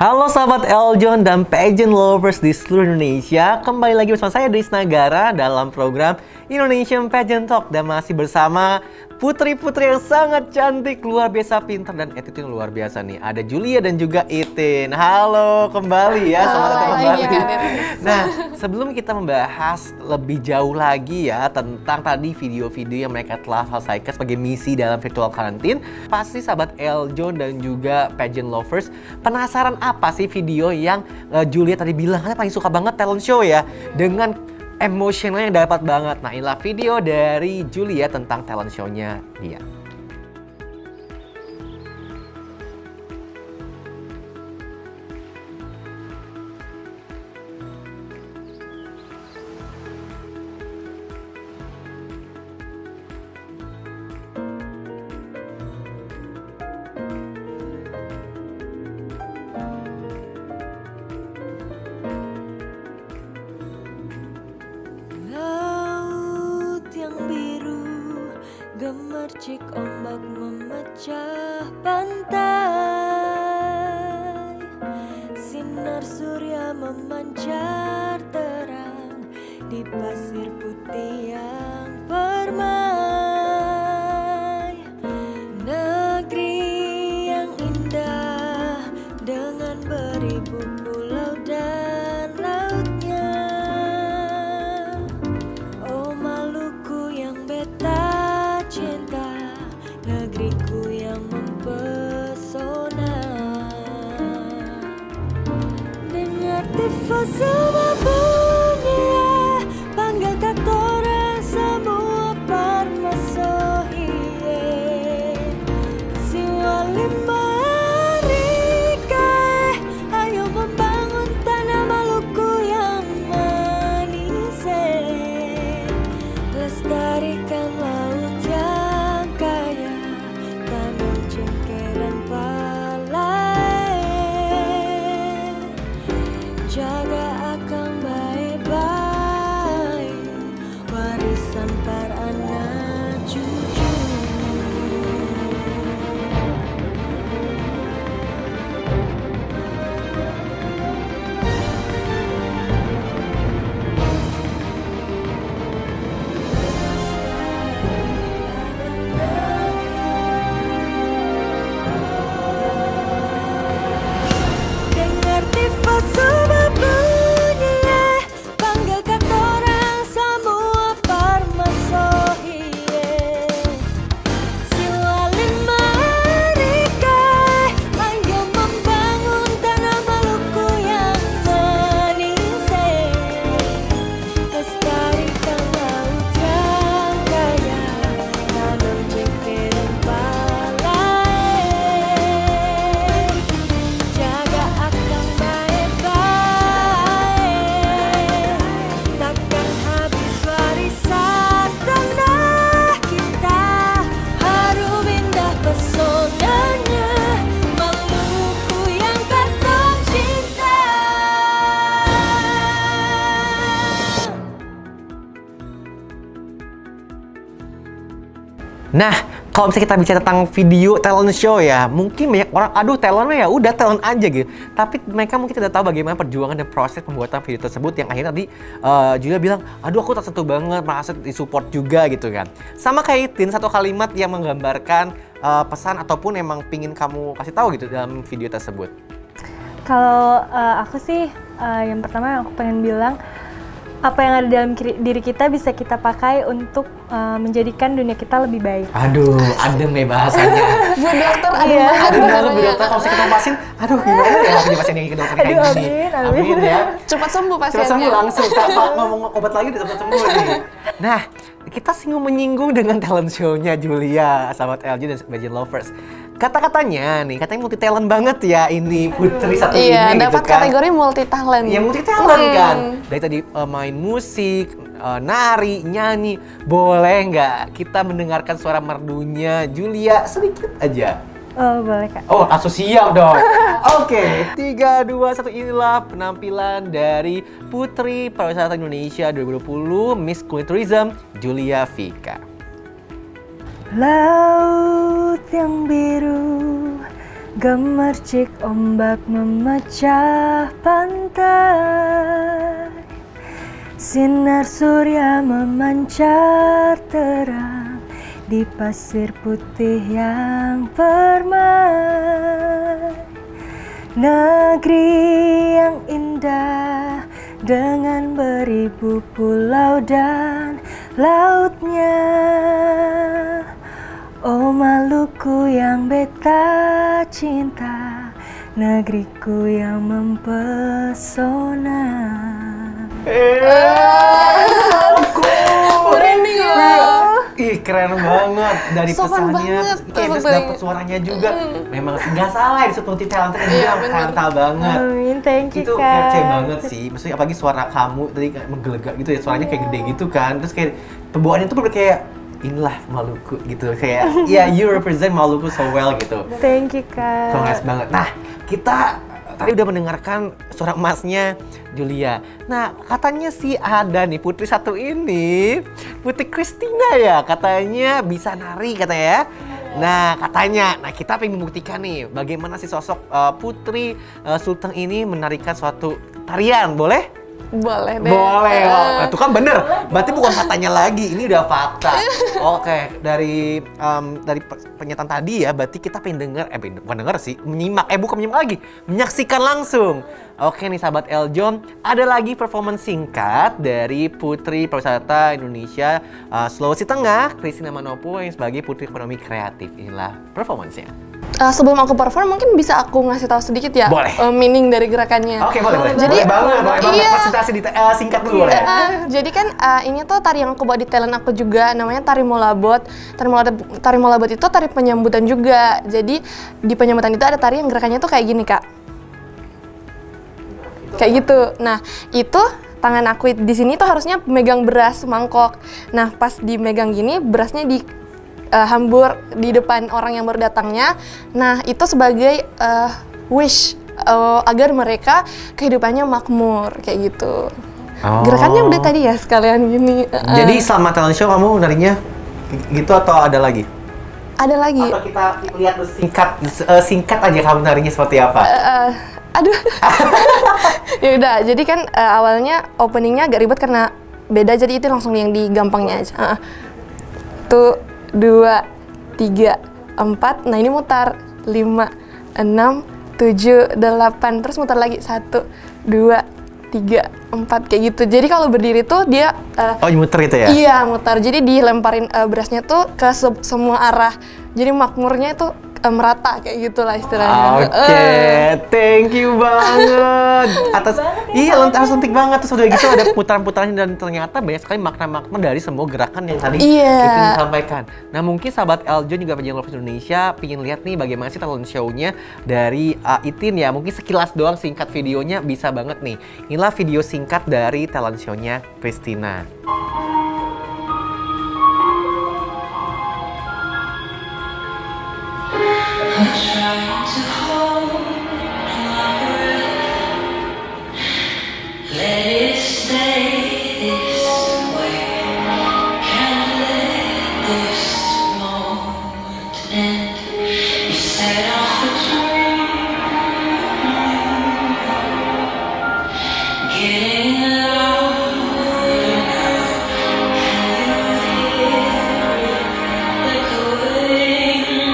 Halo sahabat Eljon dan pageant lovers di seluruh Indonesia. Kembali lagi bersama saya Dris Nagara dalam program Indonesian Pageant Talk. Dan masih bersama putri-putri yang sangat cantik, luar biasa pintar dan attitude yang luar biasa nih. Ada Julia dan juga Itin. Halo kembali ya, selamat datang kembali. Nah, sebelum kita membahas lebih jauh lagi ya tentang tadi video-video yang mereka telah selesaikan sebagai misi dalam virtual quarantine, pasti sahabat Eljon dan juga pageant lovers penasaran apa sih video yang Julia tadi bilang katanya paling suka banget talent show ya, dengan emosionalnya yang dapat banget. Nah, inilah video dari Julia tentang talent show-nya dia. Gemercik ombak memecah pantai, sinar surya memancar terang di pasir putih yang permai. Negeri yang indah dengan beribu pulau dan lautnya. Oh Maluku yang beta cinta, negeriku yang mempesona. Dengar tifo semua bunyi ya, panggil katora semua parmasohiye. Siwalima rike, ayo membangun tanah Maluku yang manis. Lestarikan laut yang kaya, tanam cengkeh dan palai. Jaga akang baik-baik, warisan para anak cucu. Semua bunyi ya, panggil katorang semua parmasohiye. Siwalima rike, ayo membangun tanah Maluku yang manis. Lestarikan laut yang kaya, tanam cengkeh dan palai. Jaga akang Nah, kalau misalnya kita bicara tentang video talent show ya, mungkin banyak orang, aduh talentnya ya udah talent aja gitu. Tapi mereka mungkin tidak tahu bagaimana perjuangan dan proses pembuatan video tersebut yang akhirnya tadi Julia bilang, aduh aku tersentuh banget, merasa disupport juga gitu kan. Sama kayak Itin, satu kalimat yang menggambarkan pesan ataupun emang pingin kamu kasih tahu gitu dalam video tersebut. Kalau aku sih, yang pertama aku pengen bilang, apa yang ada dalam diri kita bisa kita pakai untuk menjadikan dunia kita lebih baik. Aduh, adem nih bahasanya. Bu dokter, adem banget Bu dokter. Kalau kita pasin, aduh gimana ya waktu pasien yang ke dokter kayak gini. Amin ya. Cepat sembuh pasiennya. Cepat sembuh langsung, tanpa ngomong obat lagi udah cepat sembuh nih. Nah, kita menyinggung dengan talent show-nya Julia, sahabat LG dan pageant lovers. Kata-katanya nih, katanya multi talent banget ya ini putri satu ini Iya, gitu dapat kan. kategori multi talent. Iya, multi talent kan. Dari tadi main musik, nari, nyanyi. Boleh nggak kita mendengarkan suara merdunya Julia sedikit aja? Oh, boleh Kak. Oh, langsung siap dong. Oke, 3, 2, 1, inilah penampilan dari Putri Pariwisata Indonesia 2020 Miss Kulineri Tourism Julia Vika. Laut yang biru Gemercik ombak memecah pantai, sinar surya memancar terang di pasir putih yang permai. Negeri yang indah dengan beribu pulau dan lautnya. Oh Maluku yang beta cinta, negeriku yang mempesona. Merinding loh. Ih, keren banget dari Sopan pesannya, banget, terus sopan dapet suaranya juga. Memang nggak salah ya, disebut multi talented Iya, juga bener. talenta banget. Amin, thank you Itu Kak. kece banget sih, maksudnya apalagi suara kamu tadi kayak menggelegak gitu ya, suaranya kayak gede gitu kan, terus kayak pembawaannya tuh bener kayak inilah Maluku gitu, kayak ya you represent Maluku so well gitu. Thank you Kak. Congrats banget. Nah, kita tadi udah mendengarkan suara emasnya Julia. Nah, katanya sih ada nih putri satu ini, Putri Christina ya, katanya bisa nari katanya ya. Nah, katanya, kita pengen membuktikan nih bagaimana sih sosok Putri Sulteng ini menarikan suatu tarian, boleh? Boleh deh. Boleh, nah, itu kan bener. Berarti bukan katanya lagi, ini udah fakta. Oke, dari pernyataan tadi ya, berarti kita pengen denger, bukan denger sih, menyimak, bukan menyimak lagi, menyaksikan langsung. Oke nih sahabat Eljon, ada lagi performance singkat dari Putri Pariwisata Indonesia Sulawesi Tengah, Christina Manopo yang sebagai Putri Ekonomi Kreatif. Inilah performance-nya. Sebelum aku perform, mungkin bisa aku ngasih tahu sedikit ya. Boleh. Meaning dari gerakannya. Oke, boleh. Jadi, boleh banget. iya. Presentasi singkat dulu boleh. Jadi kan ini tuh tari yang aku bawa di talent aku juga, namanya tari molabot. Tari molabot itu tari penyambutan juga. Jadi di penyambutan itu ada tari yang gerakannya tuh kayak gini Kak. Kayak gitu. Nah itu tangan aku di sini tuh harusnya megang beras mangkok. Nah pas dimegang gini berasnya di hambur di depan orang yang baru datangnya. Nah itu sebagai wish agar mereka kehidupannya makmur kayak gitu. Gerakannya udah tadi ya sekalian gini. Jadi selama talent show kamu narinya gitu atau ada lagi? Ada lagi. Atau kita lihat singkat aja kamu narinya seperti apa? Aduh. Ya udah. Jadi kan awalnya openingnya agak ribet karena beda, jadi itu langsung yang digampangnya aja. Tuh 2, 3, 4. Nah ini mutar 5, 6, 7, 8. Terus mutar lagi 1, 2, 3, 4 kayak gitu. Jadi kalau berdiri tuh dia muter gitu ya? Iya mutar. Jadi dilemparin berasnya tuh ke semua arah. Jadi makmurnya itu merata kayak gitulah istilahnya. Oke, thank you banget atas harus cantik banget. Terus udah gitu ada putaran-putarannya dan ternyata banyak sekali makna-makna dari semua gerakan yang tadi itu disampaikan. Nah mungkin sahabat Eljon juga pengen Lovers Indonesia pengen lihat nih bagaimana sih talent show-nya dari Itin ya. Mungkin sekilas doang singkat videonya bisa banget nih. Inilah video singkat dari talent show-nya Christina. I'm trying to hold my breath, let it stay this way. Can't let this moment end. You set off a dream, getting louder now. Can you hear it echoing?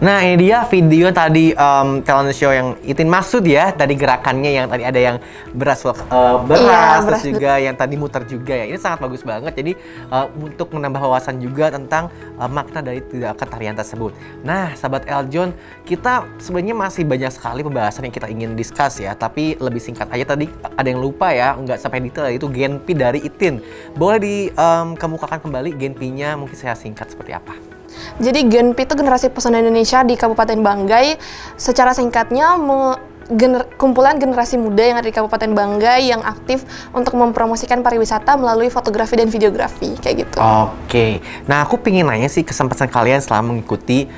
Nah, ini dia video tadi talent show yang Itin maksud ya. Tadi gerakannya yang tadi ada yang beras, beras terus juga yang tadi muter juga ya. Ini sangat bagus banget. Jadi untuk menambah wawasan juga tentang makna dari gerakan tarian tersebut. Nah, sahabat Eljon, kita sebenarnya masih banyak sekali pembahasan yang kita ingin discuss ya. Tapi lebih singkat aja, tadi ada yang lupa ya, nggak sampai detail, itu Genpi dari Itin. Boleh dikemukakan kembali Genpinya, mungkin saya singkat seperti apa? Jadi Genpi itu Generasi Pesona Indonesia di Kabupaten Banggai. Secara singkatnya kumpulan generasi muda yang ada di Kabupaten Banggai yang aktif untuk mempromosikan pariwisata melalui fotografi dan videografi kayak gitu. Oke, nah aku pengen nanya sih kesempatan kalian selama mengikuti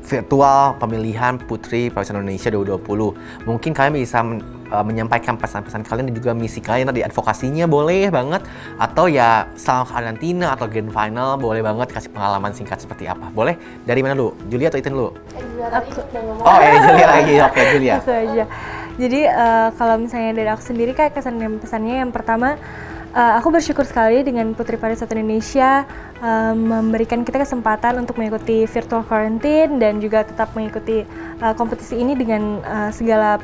virtual pemilihan Putri Pariwisata Indonesia 2020. Mungkin kalian bisa menyampaikan pesan-pesan kalian dan juga misi kalian tadi, advokasinya boleh banget, atau ya selama karantina atau grand final boleh banget kasih pengalaman singkat seperti apa. Boleh? Dari mana lu? Julia atau Itin lu? Oh Julia lagi, oke Julia. Aku aja. Jadi kalau misalnya dari aku sendiri kayak kesan dan pesannya, yang pertama aku bersyukur sekali dengan Putri Pariwisata Indonesia memberikan kita kesempatan untuk mengikuti virtual quarantine dan juga tetap mengikuti kompetisi ini dengan segala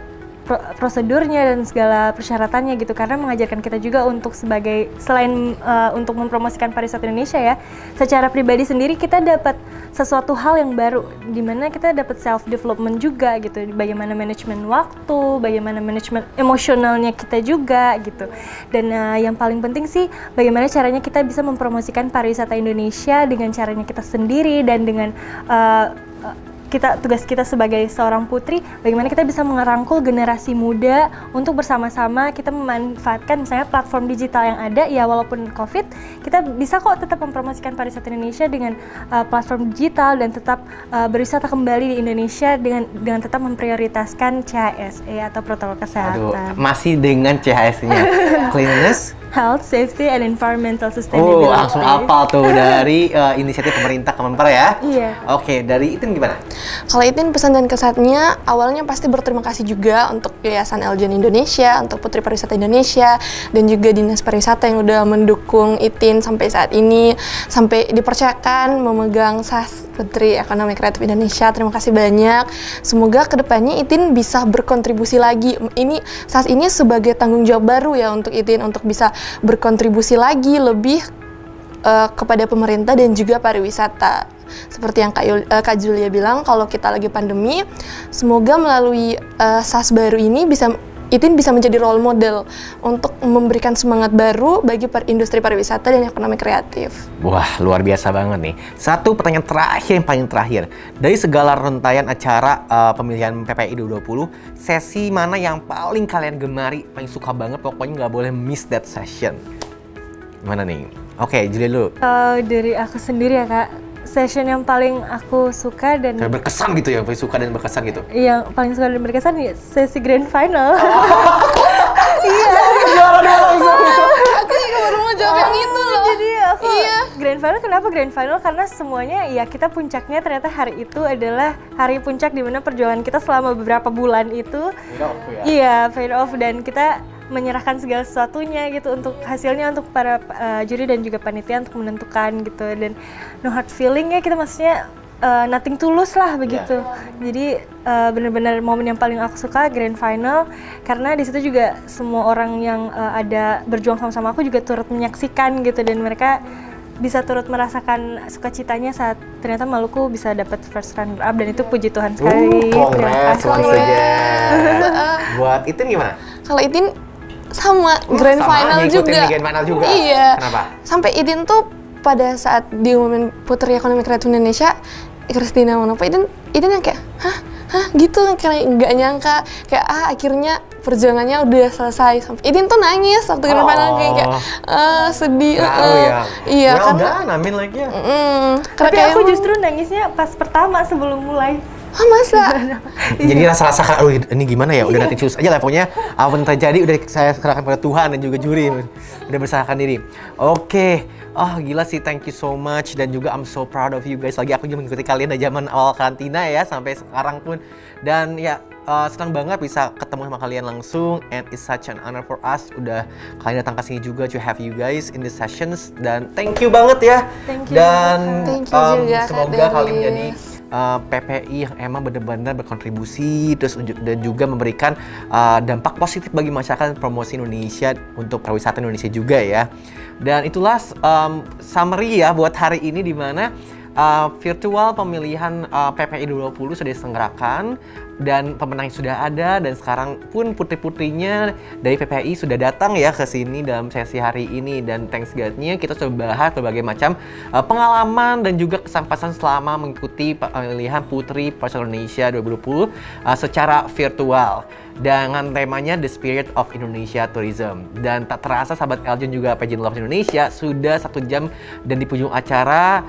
prosedurnya dan segala persyaratannya gitu, karena mengajarkan kita juga untuk selain untuk mempromosikan pariwisata Indonesia ya, secara pribadi sendiri kita dapat sesuatu hal yang baru, dimana kita dapat self development juga gitu, bagaimana manajemen waktu, bagaimana manajemen emosionalnya kita juga gitu, dan yang paling penting sih bagaimana caranya kita bisa mempromosikan pariwisata Indonesia dengan caranya kita sendiri dan dengan tugas kita sebagai seorang putri, bagaimana kita bisa merangkul generasi muda untuk bersama-sama kita memanfaatkan misalnya platform digital yang ada ya, walaupun COVID, kita bisa kok tetap mempromosikan pariwisata Indonesia dengan platform digital dan tetap berwisata kembali di Indonesia dengan tetap memprioritaskan CHSE atau protokol kesehatan. Aduh, masih dengan CHSE-nya. Cleanliness, Health, Safety, and Environmental Sustainability. Oh, langsung apal tuh dari inisiatif pemerintah Kemenpar ya. Iya. Oke, dari Itin gimana? Kalau Itin pesan dan kesannya, awalnya pasti berterima kasih juga untuk Yayasan Eljon Indonesia, untuk Putri Pariwisata Indonesia, dan juga Dinas Pariwisata yang udah mendukung Itin sampai saat ini, sampai dipercayakan memegang SAS Putri Ekonomi Kreatif Indonesia. Terima kasih banyak. Semoga kedepannya Itin bisa berkontribusi lagi. SAS ini sebagai tanggung jawab baru ya untuk Itin, untuk bisa berkontribusi lagi lebih kepada pemerintah dan juga pariwisata. Seperti yang Kak Julia bilang, kalau kita lagi pandemi, semoga melalui SAS baru ini Itin bisa menjadi role model untuk memberikan semangat baru bagi industri pariwisata dan ekonomi kreatif. Wah, luar biasa banget nih. Satu pertanyaan terakhir, yang paling terakhir. Dari segala rangkaian acara pemilihan PPI 2020, sesi mana yang paling kalian gemari, paling suka banget, pokoknya nggak boleh miss that session? Mana nih? Oke, Julia dulu. Dari aku sendiri ya Kak, session yang paling aku suka dan berkesan gitu ya, paling suka dan berkesan gitu. Yang paling suka dan berkesan ya sesi grand final. Iya, juara dong. Aku juga baru mau jawab yang itu loh. Jadi aku grand final, kenapa grand final? Karena semuanya ya kita puncaknya ternyata hari itu adalah hari puncak di mana perjuangan kita selama beberapa bulan itu. Iya, paid off, dan kita menyerahkan segala sesuatunya gitu untuk hasilnya untuk para juri dan juga panitia untuk menentukan gitu, dan no hard feeling ya, kita maksudnya nothing tulus lah begitu. Jadi benar-benar momen yang paling aku suka grand final, karena di situ juga semua orang yang ada berjuang sama-sama aku juga turut menyaksikan gitu, dan mereka bisa turut merasakan sukacitanya saat ternyata Maluku bisa dapat first runner up, dan itu puji Tuhan sekali. Terima kasih. Buat Itin gimana? Kalau Itin sama grand final juga. Grand final juga. Iya. Kenapa? Sampai Itin tuh pada saat diumumin Putri Ekonomi Kreatif Indonesia, Christina Manopo, Itin yang kayak hah gitu, kayak nggak nyangka kayak akhirnya perjuangannya udah selesai. Sampai Itin tuh nangis waktu grand final, kayak sedih. Iya kan. Amin lagi ya. Tapi aku justru nangisnya pas pertama sebelum mulai. Masa? Jadi rasa-rasa kan, aduh ini gimana ya, udah nanti choose aja levelnya, apa yang terjadi udah saya serahkan pada Tuhan dan juga juri, udah berserahkan diri. Oke, gila sih, thank you so much, dan juga I'm so proud of you guys. Lagi aku juga mengikuti kalian dari zaman awal karantina ya, sampai sekarang pun, dan ya senang banget bisa ketemu sama kalian langsung, and it's such an honor for us udah kalian datang ke sini juga to have you guys in the sessions, dan thank you banget ya. Thank you. Dan Thank you juga, semoga kalian menjadi PPI yang emang benar-benar berkontribusi terus dan juga memberikan dampak positif bagi masyarakat, promosi Indonesia untuk pariwisata Indonesia juga ya. Dan itulah summary ya buat hari ini, di mana virtual pemilihan PPI 2020 sudah diselenggarakan dan pemenang sudah ada, dan sekarang pun putri-putrinya dari PPI sudah datang ya ke sini dalam sesi hari ini. Dan thanks God-nya kita sudah bahas berbagai macam pengalaman dan juga kesan-pesan selama mengikuti pemilihan Putri Pariwisata Indonesia 2020 secara virtual dengan temanya The Spirit of Indonesia Tourism. Dan tak terasa sahabat Eljon juga Pageant Lovers Indonesia sudah 1 jam dan di penghujung acara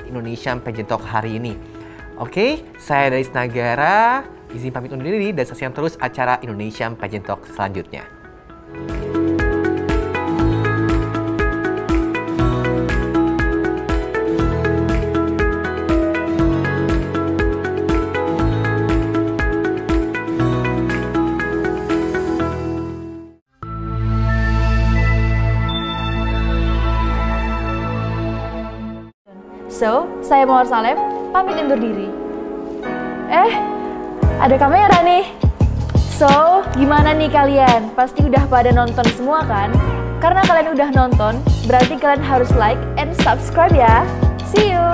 Indonesian Pageant Talk hari ini. Oke, saya dari Nagara, izin pamit undur diri dan saksikan terus acara Indonesian Pageant Talk selanjutnya. So, saya Mawar Salem, pamit undur diri. Ada kamera nih. So, gimana nih kalian? Pasti udah pada nonton semua kan? Karena kalian udah nonton, berarti kalian harus like and subscribe ya. See you!